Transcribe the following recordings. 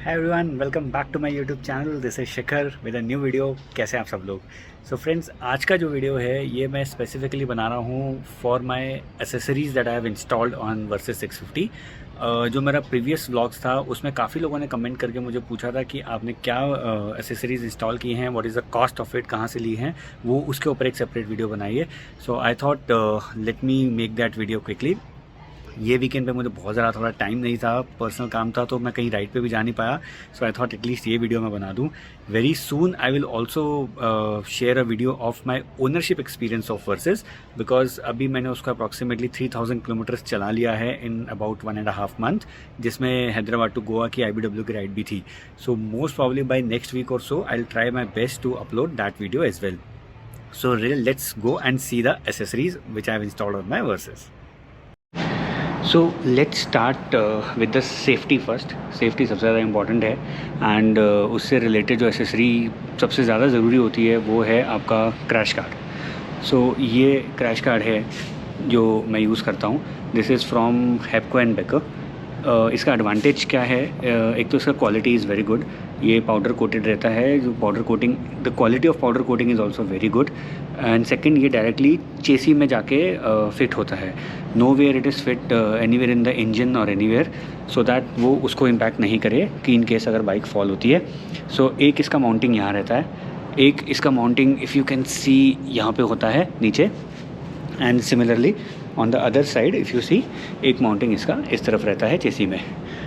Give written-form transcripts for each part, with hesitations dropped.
Hi everyone, welcome back to my YouTube channel. This is Shikhar with a new video. कैसे हैं आप सब लोग? सो फ्रेंड्स, आज का जो वीडियो है ये मैं स्पेसिफिकली बना रहा हूँ for my accessories that I have installed on versus 650। जो मेरा प्रीवियस व्लॉग्स था उसमें काफ़ी लोगों ने कमेंट करके मुझे पूछा था कि आपने क्या एसेसरीज़ इंस्टॉल की हैं, what is the cost of it, कहाँ से ली हैं, वो उसके ऊपर एक सेपरेट वीडियो बनाइए। So I thought let me make that video quickly. ये वीकेंड पे मुझे बहुत ज़्यादा थोड़ा टाइम नहीं था, पर्सनल काम था, तो मैं कहीं राइड पे भी जा नहीं पाया। सो आई थॉट एटलीस्ट ये वीडियो मैं बना दूँ। Very soon I will also share a video of my ownership experience of versus, because अभी मैंने उसका अप्रॉक्सीमेटली 3000 किलोमीटर्स चला लिया है इन अबाउट 1.5 मंथ, जिसमें हैदराबाद टू गोवा की IBW की राइड भी थी। So most probably by next week और so I will try my best to upload that video as well. So let's go and see the accessories which I have installed on my Versys. So let's start with the safety first. Safety सबसे ज़्यादा important है and उससे related जो accessory सबसे ज़्यादा ज़रूरी होती है वो है आपका क्रैश कार्ड। सो ये क्रैश कार्ड है जो मैं यूज़ करता हूँ। This is from Hepco and Becker. इसका एडवांटेज क्या है? एक तो इसका क्वालिटी इज़ वेरी गुड। ये पाउडर कोटेड रहता है, जो powder coating, the quality of powder coating is also very good. And second, ये डायरेक्टली चेसी में जाके फिट होता है। No where it is fit anywhere in the engine और एनीवेयर, सो दैट वो उसको इम्पैक्ट नहीं करे कि इन केस अगर बाइक फॉल होती है। सो एक इसका माउंटिंग यहाँ रहता है, एक इसका mounting if you can see यहाँ पे होता है नीचे, and similarly on the other side if you see एक माउंटिंग इसका इस तरफ रहता है चेसी में।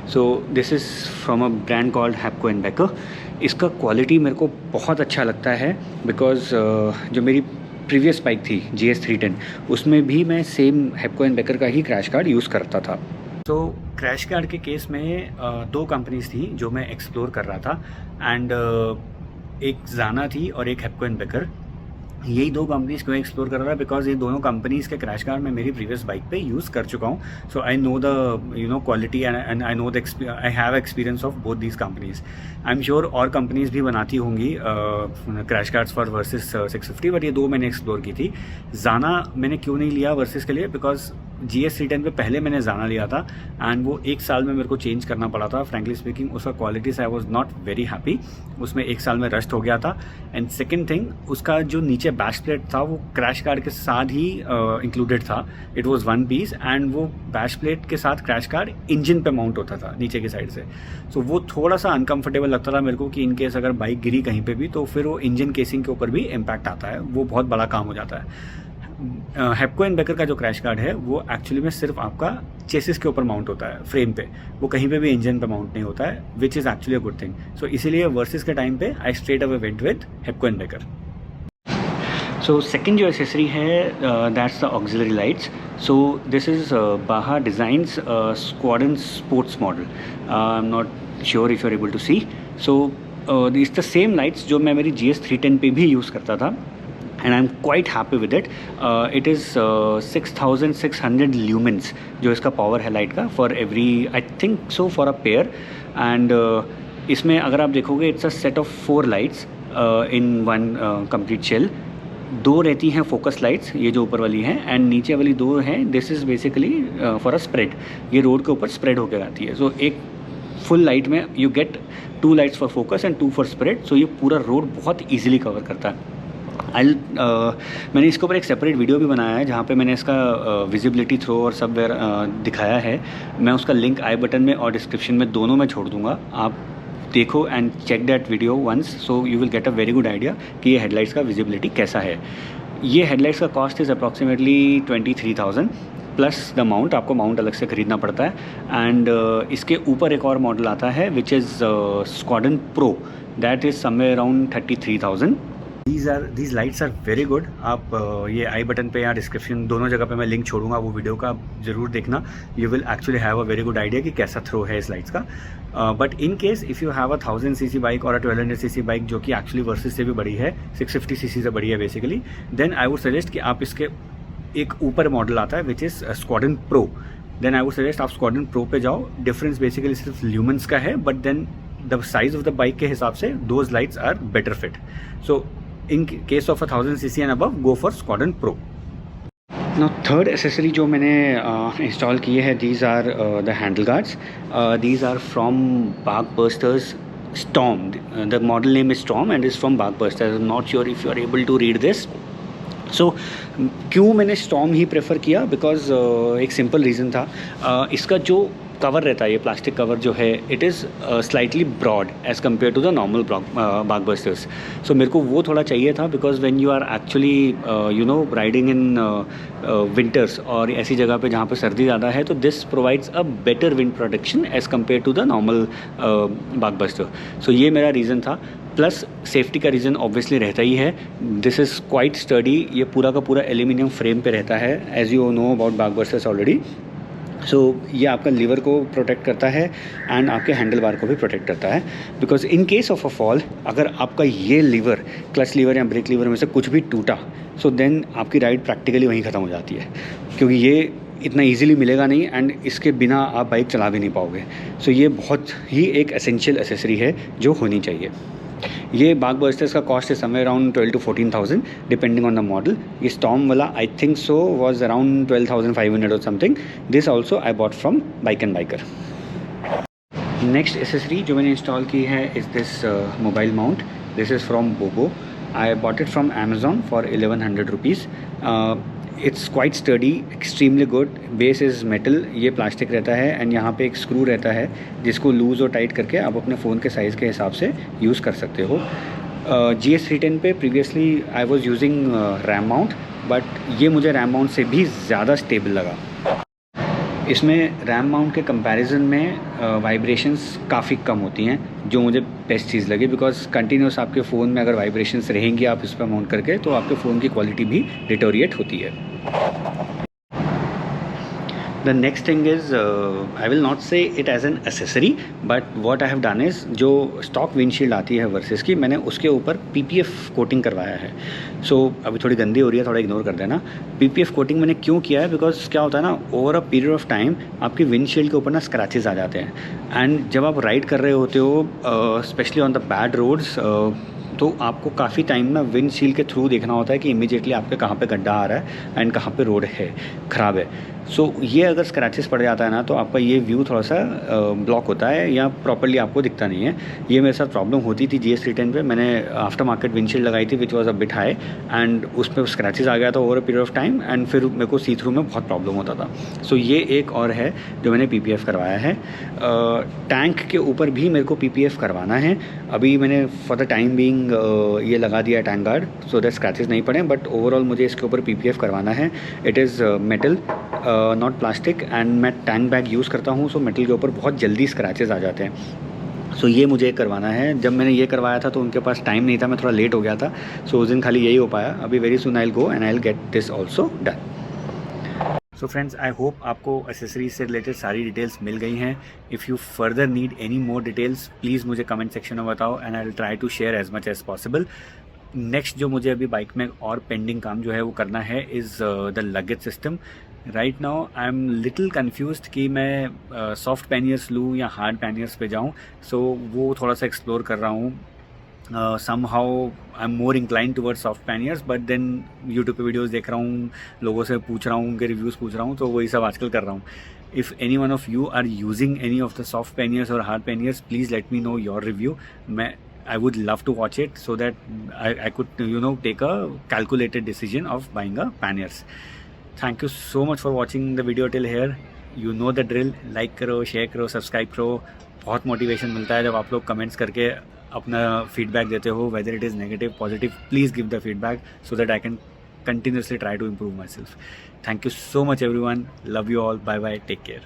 So this is from a brand called Hepco and Becker. इसका क्वालिटी मेरे को बहुत अच्छा लगता है बिकॉज जो मेरी प्रीवियस बाइक थी GS 310, उसमें भी मैं सेम हेपको एंड बेकर का ही क्रैश कार्ड यूज़ करता था। तो क्रैश कार्ड के केस में दो कंपनीज थी जो मैं एक्सप्लोर कर रहा था, एंड एक जाना थी और एक हेपको एंड बेकर। यही दो कंपनीज क्यों एक्सप्लोर कर रहा है? बिकॉज ये दोनों कंपनीज़ के क्रैश कार्ड मैं मेरी प्रीवियस बाइक पे यूज़ कर चुका हूँ। So I know the quality and I know the I have experience of both these companies. I am sure और कंपनीज भी बनाती होंगी crash cards for Versys 650, but ये दो मैंने एक्सप्लोर की थी। जाना मैंने क्यों नहीं लिया वर्सेस के लिए? बिकॉज GS 310 पे पहले मैंने जाना लिया था एंड वो एक साल में मेरे को चेंज करना पड़ा था। फ्रैंकली स्पीकिंग उसका क्वालिटी से I was not very happy. उसमें एक साल में रस्ट हो गया था। एंड सेकेंड थिंग, उसका जो नीचे बैश प्लेट था वो क्रैश कार्ड के साथ ही इंक्लूडेड था। It was one piece, and वो बैश प्लेट के साथ क्रैश कार्ड इंजन पे माउंट होता था नीचे की साइड से। सो वो थोड़ा सा अनकंफर्टेबल लगता था मेरे को कि इन केस अगर बाइक गिरी कहीं पे भी तो फिर वो इंजन केसिंग के ऊपर भी इम्पैक्ट आता है, वो बहुत बड़ा काम हो जाता है। हेपको एंड बेकर का जो क्रैश कार्ड है वो एक्चुअली में सिर्फ आपका चेसिस के ऊपर माउंट होता है, फ्रेम पे। वो कहीं पे भी इंजन पे माउंट नहीं होता है, which is actually a good thing. सो इसीलिए वर्सेस के टाइम पे I straight away went with Hepco and Becker. So second जो एसेसरी है that's the auxiliary lights. So this is Baja Designs Squadron Sports model. I am not sure if you are able to see. So this the same lights जो मैं मेरी GS 310 पे भी use करता था, and I'm quite happy with it. It is 6600 lumens जो इसका power है लाइट का for every, I think so, for a pair. And इसमें अगर आप देखोगे it's a set of 4 lights in one complete shell. दो रहती हैं फोकस लाइट्स, ये जो ऊपर वाली हैं, एंड नीचे वाली दो हैं। This is basically for a spread, ये रोड के ऊपर स्प्रेड होकर आती है। सो एक फुल लाइट में you get 2 lights for focus and 2 for spread. So ये पूरा रोड बहुत ईजिली कवर करता है। मैंने इसके ऊपर एक सेपरेट वीडियो भी बनाया है जहाँ पे मैंने इसका विजिबिलिटी थ्रो और सब दिखाया है। मैं उसका लिंक आई बटन में और डिस्क्रिप्शन में दोनों में छोड़ दूँगा, आप देखो and check that video once, so you will get a very good idea कि ये हेडलाइट्स का विजिबिलिटी कैसा है। ये हेडलाइट्स का cost is approximately 23,000 plus the mount. आपको माउंट अलग से ख़रीदना पड़ता है। एंड इसके ऊपर एक और मॉडल आता है which is squadron pro, that is somewhere around 33,000। These lights are very good. आप ये आई बटन पे या डिस्क्रिप्शन दोनों जगह पे मैं लिंक छोड़ूंगा, वो वीडियो का ज़रूर देखना। You will actually have a very good idea कि कैसा थ्रो है इस लाइट्स का। But in case if you have a 1000cc bike और अ 1200cc बाइक जो कि एक्चुअली वर्सेस से भी बड़ी है, 650cc से बड़ी है basically, then I would suggest कि आप इसके एक ऊपर मॉडल आता है which is squadron pro. Then I would suggest आप स्क्वाड्रन प्रो पे जाओ। डिफरेंस बेसिकली सिर्फ ल्यूमेंस का है, but then the size of the bike के हिसाब से those lights are better fit. So in case of a 1000cc and above, go for Squadron Pro. Now third accessory जो मैंने इंस्टॉल किए हैं, these are the handle guards. These are from Bagbursters Storm. The model name is Storm and is from Bagbursters. I'm not sure if you are able to read this. So क्यों मैंने Storm ही prefer किया? Because एक simple reason था, इसका जो cover रहता है, ये प्लास्टिक कवर जो है, it is slightly broad as compare to the normal Barkbusters. So मेरे को वो थोड़ा चाहिए था, because when you are actually you know riding in winters और ऐसी जगह पे जहाँ पे सर्दी ज़्यादा है, तो this provides a better wind protection as compare to the normal Barkbuster. So ये मेरा रीज़न था. प्लस सेफ्टी का रीज़न ऑब्वियसली रहता ही है. This is quite sturdy. ये पूरा का पूरा एल्यूमिनियम फ्रेम पे रहता है, as you know about Barkbusters already. So ये आपका लीवर को प्रोटेक्ट करता है एंड आपके हैंडल बार को भी प्रोटेक्ट करता है. Because in case of a fall, अगर आपका ये लीवर, क्लच लीवर या ब्रेक लीवर में से कुछ भी टूटा, सो देन आपकी राइड प्रैक्टिकली वहीं ख़त्म हो जाती है, क्योंकि ये इतना इजीली मिलेगा नहीं एंड इसके बिना आप बाइक चला भी नहीं पाओगे. सो ये बहुत ही एक एसेंशियल एसेसरी है जो होनी चाहिए. ये बागबस्टर्स का कॉस्ट है somewhere around 12,000 to 14,000 depending on the model. ये स्टॉर्म वाला I think so was around 12,500 और something. This also I bought from bike and biker. Next accessory जो मैंने इंस्टॉल की है is this mobile mount. This is from Bobo. I bought it from Amazon for 1100 rupees. It's quite sturdy, extremely good. Base is metal, ये plastic रहता है and यहाँ पे एक स्क्रू रहता है जिसको लूज़ और टाइट करके आप अपने फ़ोन के साइज़ के हिसाब से यूज़ कर सकते हो. GS310 पे previously I was using RAM mount, but ये मुझे रैम माउंट से भी ज़्यादा स्टेबल लगा. इसमें रैम माउंट के कंपैरिजन में वाइब्रेशंस काफ़ी कम होती हैं, जो मुझे बेस्ट चीज़ लगी. बिकॉज कंटिन्यूस आपके फ़ोन में अगर वाइब्रेशंस रहेंगी आप इस पर माउंट करके, तो आपके फ़ोन की क्वालिटी भी डिटोरिएट होती है. The next thing is, I will not say it as an accessory, but what I have done is, जो स्टॉक विंडशील्ड आती है वर्सेस की, मैंने उसके ऊपर PPF कोटिंग करवाया है. सो अभी थोड़ी गंदी हो रही है, थोड़ा इग्नोर कर देना. PPF कोटिंग मैंने क्यों किया है? बिकॉज क्या होता है ना, over a period of time आपकी विंडशील्ड के ऊपर ना स्क्रैचेस आ जाते हैं. एंड जब आप राइड कर रहे होते हो, specially on the bad roads, तो आपको काफ़ी टाइम ना विंडशील्ड के थ्रू देखना होता है कि इमीडिएटली आपके कहाँ पे गड्ढा आ रहा है एंड कहाँ पे रोड है ख़राब है. सो ये अगर स्क्रैचेस पड़ जाता है ना, तो आपका ये व्यू थोड़ा सा ब्लॉक होता है या प्रॉपर्ली आपको दिखता नहीं है. ये मेरे साथ प्रॉब्लम होती थी GS310 पे. मैंने आफ्टर मार्केट विंडशील्ड लगाई थी which was a bit high, and उस पर स्क्रैचेस आ गया था over a period of time, and फिर मेरे को सी थ्रू में बहुत प्रॉब्लम होता था. सो ये एक और है जो मैंने PPF करवाया है. टैंक के ऊपर भी मेरे को PPF करवाना है. अभी मैंने फॉर द टाइम बीइंग ये लगा दिया है tank guard, so that scratches नहीं पड़े. बट ओवरऑल मुझे इसके ऊपर PPF करवाना है. It is metal, not plastic, and मैं टैंक बैग यूज़ करता हूँ, सो मेटल के ऊपर बहुत जल्दी स्क्रैचेस आ जाते हैं. सो ये मुझे करवाना है. जब मैंने ये करवाया था तो उनके पास टाइम नहीं था, मैं थोड़ा लेट हो गया था. सो उस दिन खाली यही हो पाया. अभी very soon I will go and I will get this also done. So friends, I hope आपको एसेसरीज से रिलेटेड सारी डिटेल्स मिल गई हैं. If you further need any more details, please मुझे कमेंट सेक्शन में बताओ and I will try to share as much as possible. Next जो मुझे अभी बाइक में और पेंडिंग काम जो है वो करना है is the luggage system. Right now I am little confused कि मैं सॉफ्ट पैनियर्स लूँ या हार्ड पैनियर्स पे जाऊँ. सो वो थोड़ा सा एक्सप्लोर कर रहा हूँ. somehow I'm more inclined towards soft panniers, but then YouTube पे वीडियोज़ देख रहा हूँ, लोगों से पूछ रहा हूँ, उनके रिव्यूज़ पूछ रहा हूँ, तो वही सब आजकल कर रहा हूँ. If any one of you are using any of the soft panniers or hard panniers, please let me know your review. I would love to watch it so that I could take a calculated decision of buying a panniers. Thank you so much for watching the video till here. You know the drill. Like करो, share करो, subscribe करो. बहुत motivation मिलता है जब आप लोग comments करके अपना फीडबैक देते हो, whether it is negative, positive, please give the feedback so that I can continuously try to improve myself. Thank you so much everyone. Love you all. Bye bye. Take care.